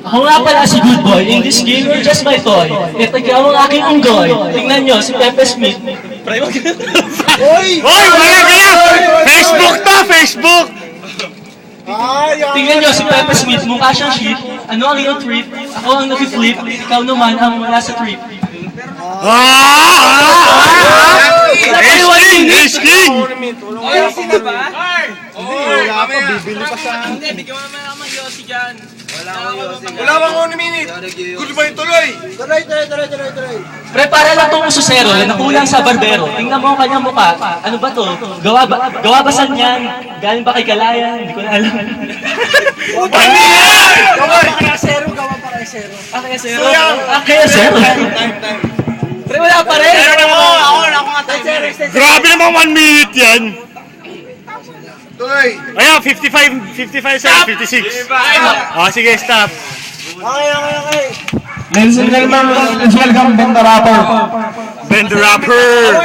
Ako nga pala si Good Boy. In this game, you're just my toy. Ito ang aking unggoy. Tingnan nyo, si Pepe Smith. Hoy! Wala kaya! Facebook to! Facebook! Tingnan nyo, si Pepe Smith, mukha siyang shit. Ano ang iyong trip? Ako ang nag-flip. Ikaw naman ang wala sa trip. Ace King! Yossi na ba? Wala pa, bibili pa sa... Hindi, bigyan mo naman ako ng Yossi dyan. Wala bang 1 minute? Good boy, tuloy! Tuloy! Pre, para lang itong ususero na nakulang sa barbero. Tingnan mo ang kanyang mukha. Ano ba to? Gawa ba saan yan? Galing ba kay Galayan? Hindi ko na alam. Ano yan? Kaya zero. Kaya zero. Pre, wala pa rin. Ako nga tayo. Grabe naman 1 minute yan! Tuloy! Ayan, 55 seconds, 56. Sige, stop. Ladies and gentlemen, let's welcome Ben the Rapper. Ben the Rapper!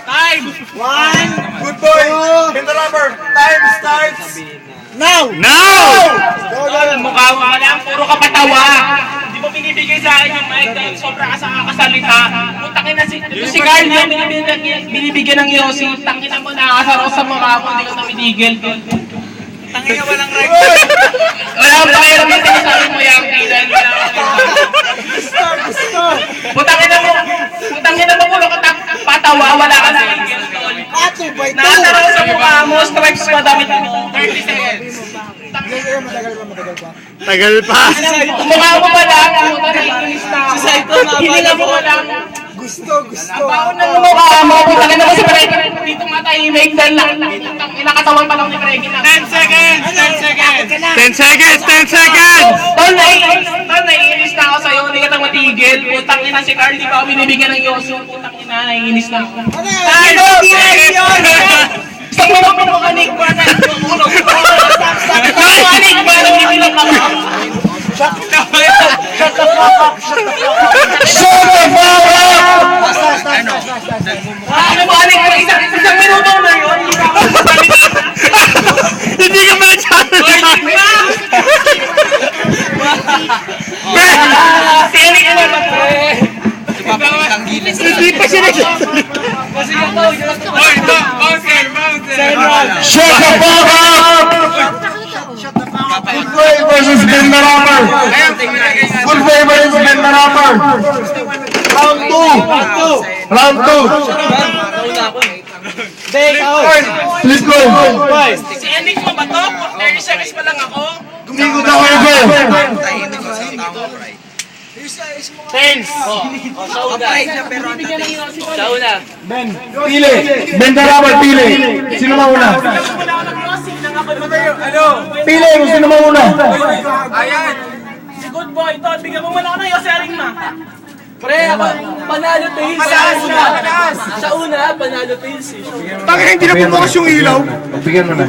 Time! Good boy! Hit the rubber! Time starts! Now! Mukha mo ka lang, puro ka patawa. Hindi mo binibigay sa akin yung mic dahil sobra ka sa kakasalita. Putakin na si Carl yung binibigyan ng Yossi. Tangin na mo, nakakasaraw sa mukha ko, hindi ko na binigil. Tangin na walang right. Wala akong pakialam yung sinasabi mo yung tilan. Putakin na mo, puro ka patawa, wala ka sa ingil. Nakasaraw sa mukha mo, stripes madami dito. 30 seconds. Tagal pa! Mukha mo pa lang, naiinis na ako. Hininga mo pa lang. Gusto. Baon na mukha mo, putakin na mo si Pregi. Dito matahimik dahil inakatawan pa lang ni Pregi na. 10 seconds! 10 seconds! Tol, naiinis na ako sa'yo, hindi ka nang matigil. Putang ina si Carl, di ba ako binibigyan ng Yossi? Putang ina, naiinis na ako. Ano yun? Gusto mo naman mo kanigma na ulo ko. Kanigma na binilang ako. Shut the fuck up! Ano mo, kanigma? Isang minuto na yun. Hindi ka ba nagsasalita? Sili ka naman, pre. Hindi pa siya nagsasalita. Shut the fuck up! Good boy versus Ben the Rapper. Good boy versus Ben the Rapper. Round 2. Let's go. Si Enix mo ba to? 30 seconds pa lang ako. Hindi ko daw kayo go. Ben, pili. Ben the Rapper, pili. Sino mauna? Pili kung sino mauna. Si Good Boy, Tol, bigyan mo muna ako ng Yossi na. Pre, ako panalo tails. Sa una, panalo tails. Tangin, hindi na bumukas yung ilaw. Bigyan mo na.